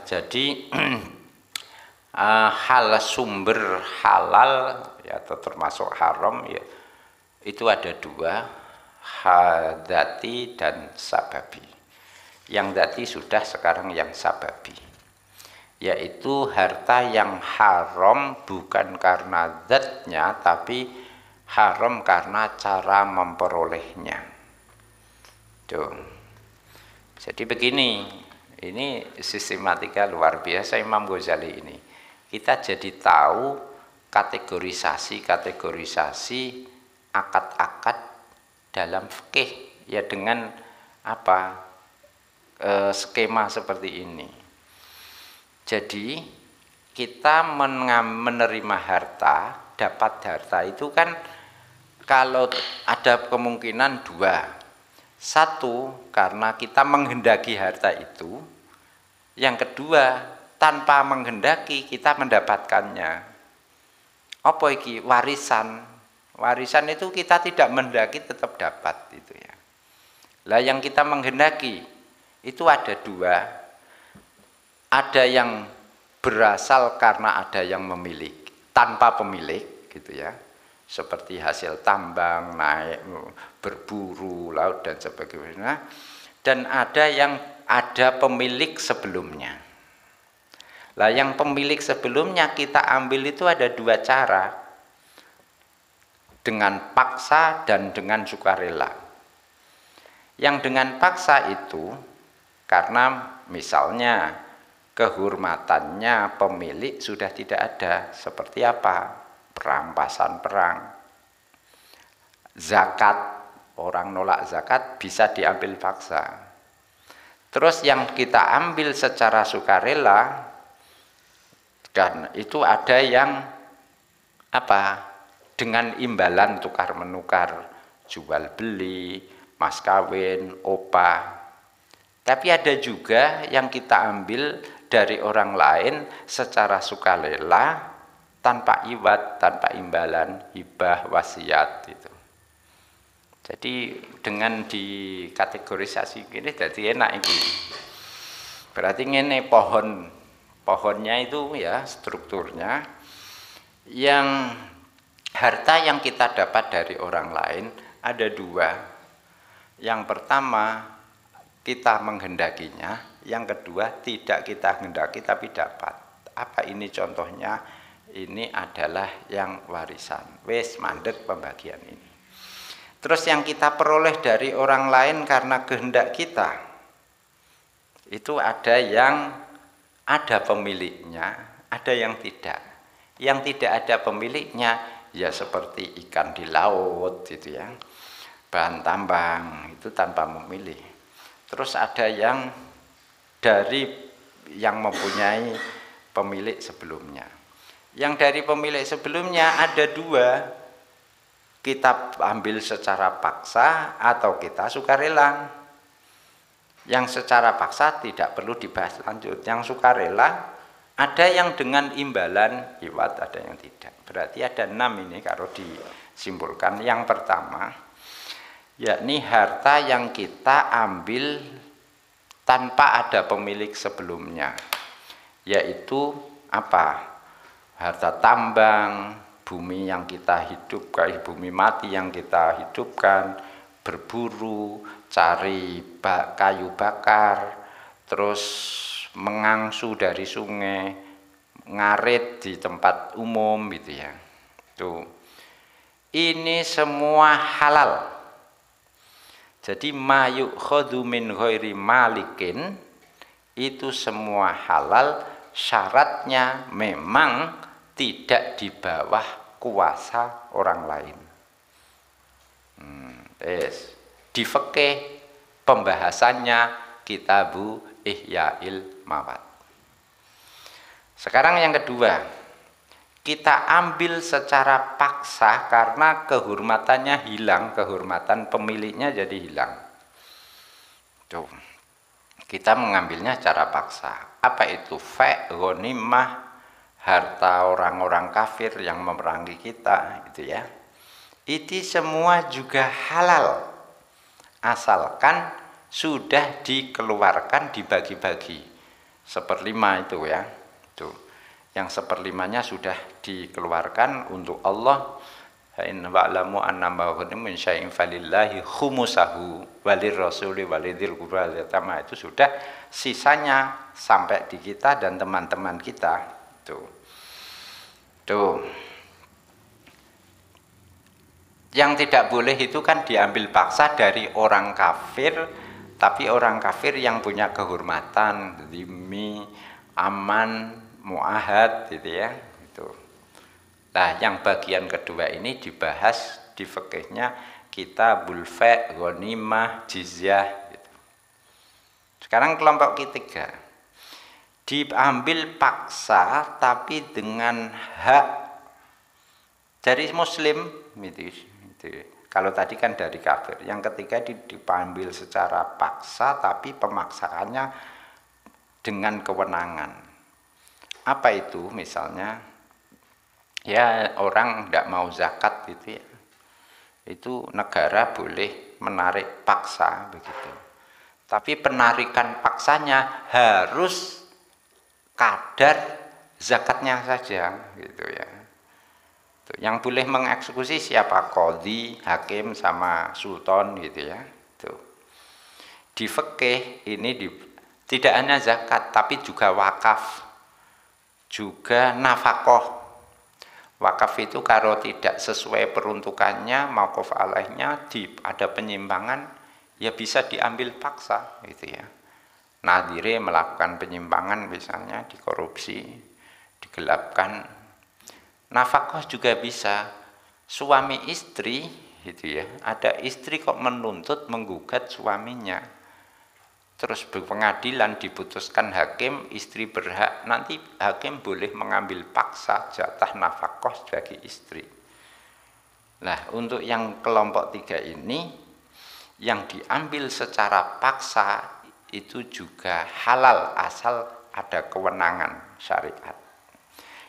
Jadi hal sumber halal ya, atau termasuk haram ya, itu ada dua, dzati dan sababi. Yang dzati sudah, sekarang yang sababi, yaitu harta yang haram bukan karena zatnya, tapi haram karena cara memperolehnya. Tuh. Jadi begini, ini sistematika luar biasa Imam Ghazali ini. Kita jadi tahu kategorisasi akad-akad dalam fikih ya, dengan apa, skema seperti ini. Jadi kita menerima harta, dapat harta itu kan kalau ada kemungkinan dua. Satu, karena kita menghendaki harta itu. Yang kedua, tanpa menghendaki kita mendapatkannya. Apa iki? Warisan. Warisan itu kita tidak menghendaki tetap dapat itu ya. Lah yang kita menghendaki itu ada dua. Ada yang berasal karena ada yang memiliki, tanpa pemilik gitu ya. Seperti hasil tambang, naik, berburu, laut dan sebagainya. Dan ada yang ada pemilik sebelumnya. Lah yang pemilik sebelumnya kita ambil itu ada dua cara. Dengan paksa dan dengan sukarela. Yang dengan paksa itu karena misalnya kehormatannya pemilik sudah tidak ada. Seperti apa? Perampasan perang. Zakat, orang nolak zakat bisa diambil paksa. Terus yang kita ambil secara sukarela, dan itu ada yang apa? Dengan imbalan tukar menukar, jual beli, mas kawin, opah. Tapi ada juga yang kita ambil dari orang lain secara sukarela, tanpa iwat, tanpa imbalan, hibah, wasiat itu. Jadi dengan dikategorisasi gini jadi enak ini. Berarti ini pohonnya itu ya, strukturnya yang harta yang kita dapat dari orang lain ada dua. Yang pertama kita menghendakinya, yang kedua tidak kita hendaki tapi dapat. Apa ini contohnya? Ini adalah yang warisan. Wes mandek pembagian ini. Terus yang kita peroleh dari orang lain karena kehendak kita, itu ada yang ada pemiliknya, ada yang tidak. Yang tidak ada pemiliknya ya seperti ikan di laut gitu ya. Bahan tambang itu tanpa memilih. Terus ada yang dari yang mempunyai pemilik sebelumnya. Yang dari pemilik sebelumnya ada dua, kita ambil secara paksa atau kita sukarela. Yang secara paksa tidak perlu dibahas lanjut. Yang sukarela ada yang dengan imbalan iwat, ada yang tidak. Berarti ada 6 ini kalau disimpulkan. Yang pertama, yakni harta yang kita ambil tanpa ada pemilik sebelumnya, yaitu apa? Harta tambang, bumi yang kita hidupkan, bumi mati yang kita hidupkan, berburu, cari kayu bakar, terus mengangsu dari sungai, ngarit di tempat umum gitu ya. Tuh. Ini semua halal. Jadi ma yu'khadhu min ghairi malikin itu semua halal, syaratnya memang tidak di bawah kuasa orang lain. Di fikih pembahasannya Kitabu Ihya'il Mawad. Sekarang yang kedua, kita ambil secara paksa karena kehormatannya hilang, kehormatan pemiliknya jadi hilang. Tuh. Kita mengambilnya secara paksa. Apa itu? Ghanimah, harta orang-orang kafir yang memerangi kita gitu ya. Itu semua juga halal asalkan sudah dikeluarkan, dibagi-bagi 1/5 itu ya. Tuh. Yang 1/5-nya sudah dikeluarkan untuk Allah. In wa'lamu annama min syai'in falillahi khumusahu walir rasuli walidil qurba yatama, itu sudah, sisanya sampai di kita dan teman-teman kita. Tuh. Yang tidak boleh itu kan diambil paksa dari orang kafir, tapi orang kafir yang punya kehormatan, dhimmi, aman, muahad gitu ya. Nah, yang bagian kedua ini dibahas di fikihnya kitabul fa', ghanimah, jizyah gitu. Sekarang kelompok ketiga, diambil paksa tapi dengan hak dari muslim gitu. Kalau tadi kan dari kafir. Yang ketiga diambil secara paksa tapi pemaksaannya dengan kewenangan. Apa itu? Misalnya ya orang tidak mau zakat gitu ya, itu negara boleh menarik paksa begitu, tapi penarikan paksanya harus kadar zakatnya saja gitu ya. Yang boleh mengeksekusi siapa? Qadhi, hakim, sama sultan gitu ya. Di fikih ini tidak hanya zakat tapi juga wakaf, juga nafkah. Wakaf itu kalau tidak sesuai peruntukannya, mauquf alaihnya, ada penyimpangan, ya bisa diambil paksa gitu ya. Nadhire melakukan penyimpangan misalnya, dikorupsi, digelapkan. Nafkah juga bisa, suami istri gitu ya. Ada istri kok menuntut menggugat suaminya. Terus berpengadilan, diputuskan hakim, istri berhak, nanti hakim boleh mengambil paksa jatah nafkah sebagai istri. Nah, untuk yang kelompok 3 ini, yang diambil secara paksa itu juga halal asal ada kewenangan syariat.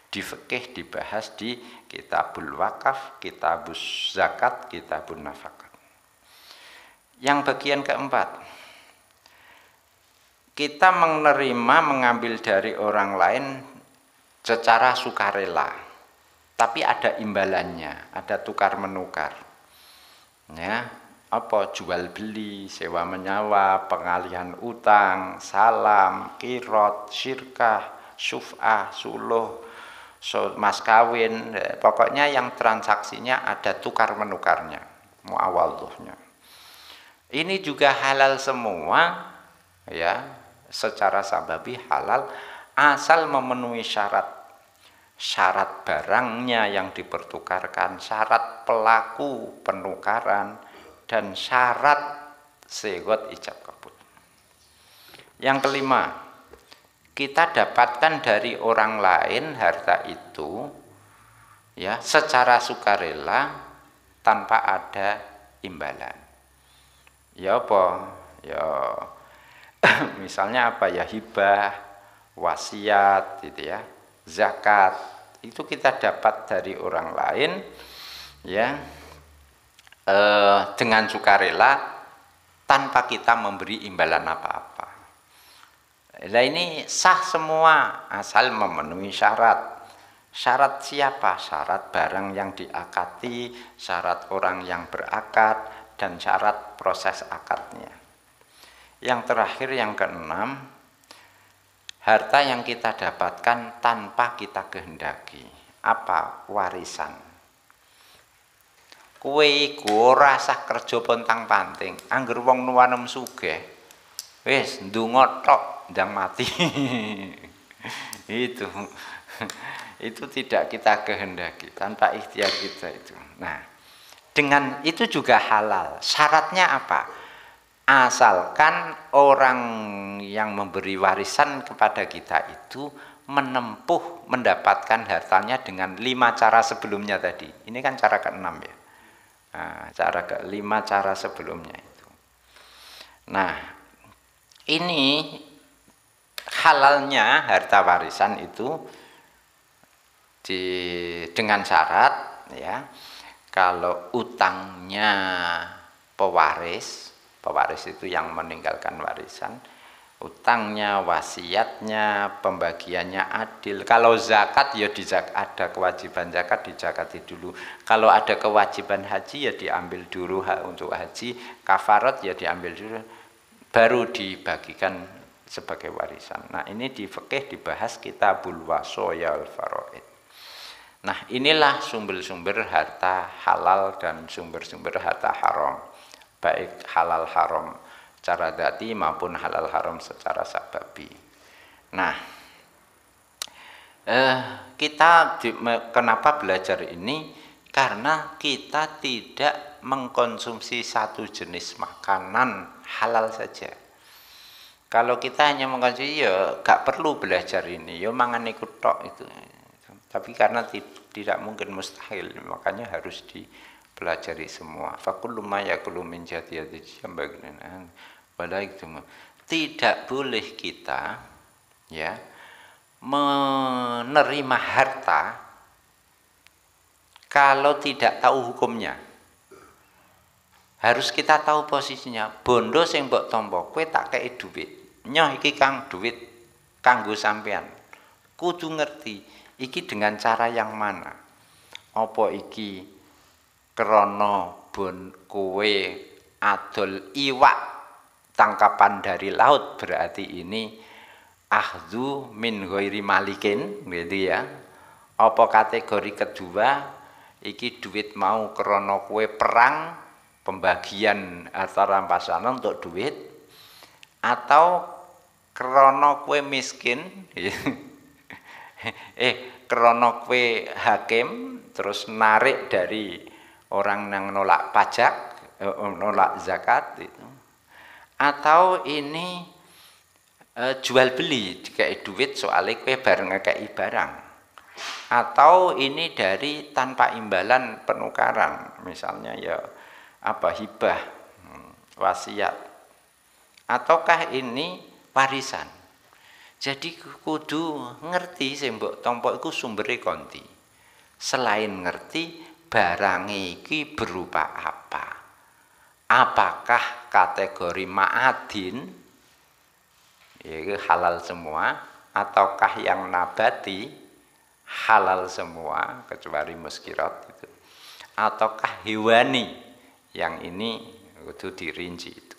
Di fikih dibahas di kitabul wakaf, kitabus zakat, kitabun nafkah. Yang bagian keempat, kita menerima mengambil dari orang lain secara sukarela, tapi ada imbalannya, ada tukar menukar. Ya, apa jual beli, sewa menyewa, pengalihan utang, salam, kirot, syirkah, syuf'ah, suluh, mas kawin, pokoknya yang transaksinya ada tukar menukarnya, muawadhahnya. Ini juga halal semua ya. Secara sababi halal asal memenuhi syarat barangnya yang dipertukarkan, syarat pelaku penukaran, dan syarat sighah ijab kabul. Yang kelima, kita dapatkan dari orang lain harta itu ya secara sukarela tanpa ada imbalan. Ya apa? Ya misalnya apa ya, hibah, wasiat gitu ya, zakat, itu kita dapat dari orang lain ya dengan sukarela tanpa kita memberi imbalan apa-apa. Nah, ini sah semua asal memenuhi syarat. Syarat siapa? Syarat barang yang diakati, syarat orang yang berakad, dan syarat proses akadnya. Yang terakhir, yang keenam, harta yang kita dapatkan tanpa kita kehendaki. Apa? Warisan. Kowe iku ora usah kerja pontang-panting, angger wong nuwanem sugih, wis ndonga tok ndang mati. Itu tidak kita kehendaki, tanpa ikhtiar kita itu. Nah, dengan itu juga halal. Syaratnya apa? Asalkan orang yang memberi warisan kepada kita itu menempuh mendapatkan hartanya dengan 5 cara sebelumnya tadi. Ini kan cara ke-6 ya. Nah, cara ke-5 cara sebelumnya itu. Nah, ini halalnya harta warisan itu dengan syarat ya, kalau utangnya pewaris itu yang meninggalkan warisan, utangnya, wasiatnya, pembagiannya adil. Kalau zakat ya ada kewajiban zakat dizakati dulu. Kalau ada kewajiban haji ya diambil dulu hak untuk haji, kafarat ya diambil dulu, baru dibagikan sebagai warisan. Nah, ini di fikih dibahas kitabul wasaya wal faraid. Nah, inilah sumber-sumber harta halal dan sumber-sumber harta haram, baik halal haram secara dzati maupun halal haram secara sababi. Nah, kita kenapa belajar ini? Karena kita tidak mengkonsumsi satu jenis makanan halal saja. Kalau kita hanya mengkonsumsi, ya gak perlu belajar ini, ya mangan ikut tok itu. Tapi karena tidak mungkin, mustahil, makanya harus dipelajari semua. Fakullu ma yakulu min jatiyati jambagnan. Tidak boleh kita ya menerima harta kalau tidak tahu hukumnya. Harus kita tahu posisinya. Bondo sing mbok tampa, kowe tak kei dhuwit. Nyoh iki kang dhuwit kanggo sampean. Kudu ngerti iki dengan cara yang mana? Apa iki krana kowe adol iwak tangkapan dari laut, berarti ini ahdzu min ghairi malikin, gitu ya. Apa kategori kedua iki duit mau krana kowe perang, pembagian harta rampasan untuk duit, atau krana kowe miskin krana kowe hakim terus narik dari orang yang nolak pajak, nolak zakat itu, atau ini jual beli dikai duit soalnya kowe bareng ngekei barang, atau ini dari tanpa imbalan penukaran, misalnya ya apa hibah, wasiat, ataukah ini warisan. Jadi kudu ngerti sing mbok tampa iku sumbere konti. Selain ngerti barang iki berupa apa. Apakah kategori ma'adin yaitu halal semua, ataukah yang nabati halal semua kecuali muskirat itu, ataukah hewani yang ini kudu dirinci itu.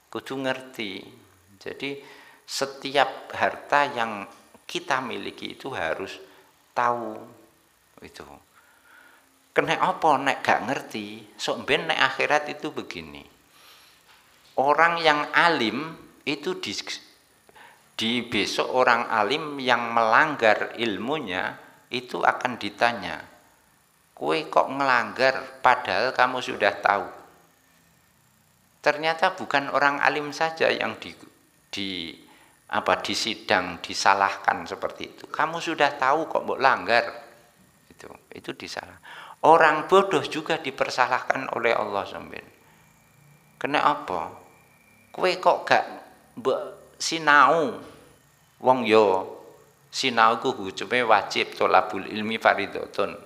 Kudu ngerti. Jadi setiap harta yang kita miliki itu harus tahu itu. Kena apa nek gak ngerti? Sok ben nek akhirat itu begini. Orang yang alim itu di besok orang alim yang melanggar ilmunya itu akan ditanya, kowe kok ngelanggar padahal kamu sudah tahu. Ternyata bukan orang alim saja yang disidang disalahkan seperti itu. Kamu sudah tahu kok mbok langgar. Itu disalah. Orang bodoh juga dipersalahkan oleh Allah sampeyan. Kena apa? Kowe kok gak mbok sinau. Wong yo sinau ku hukume wajib, tholabul ilmi fardhotun.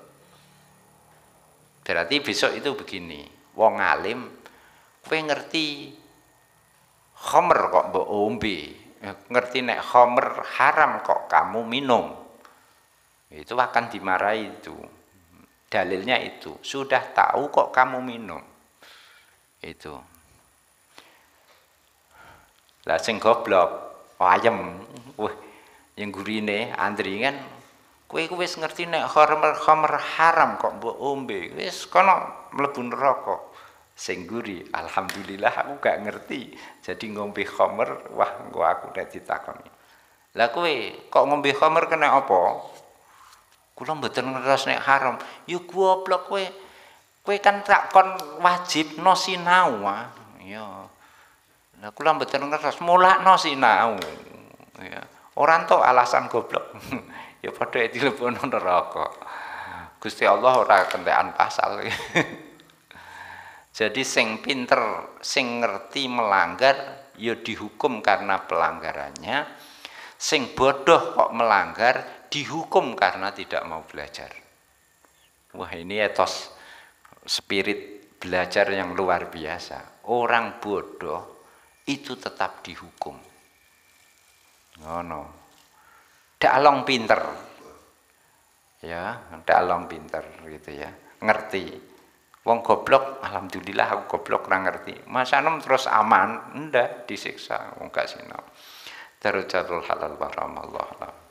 Berarti besok itu begini. Wong alim kowe ngerti khamr kok mbok ombe. Ngerti nek khamr haram kok kamu minum, itu akan dimarahi itu. Dalilnya itu, sudah tahu kok kamu minum. Itu. Lah sing goblok, ayem, yang gurine andringan, kowe wis ngerti nek khamr haram kok mbok ombe, wis kono mlebu neraka. Sing guri, alhamdulillah aku gak ngerti. Jadi ngombe khamr, wah engko aku nek ditakoni. Lah kowe kok ngombe khamr kena apa? Kula mboten ngeros nek haram. Ya goblok kowe. Kowe kan tak kon wajibno sinau. Ya. Lah kula mboten ngeros, mulakno sinau. Ya. Ora entuk alasan goblok. Ya padha dilebokno neraka. Gusti Allah ora kentekan pasal. Jadi sing pinter, sing ngerti melanggar, ya dihukum karena pelanggarannya. Sing bodoh kok melanggar, dihukum karena tidak mau belajar. Wah, ini etos spirit belajar yang luar biasa. Orang bodoh itu tetap dihukum. ngono. Dalong pinter. Ya, dalong pinter gitu ya. Ngerti. Wong goblok, alhamdulillah aku goblok ora ngerti. Mas Anom terus aman, ndak disiksa wong gak sinau. Darujatul halal wa ramallah.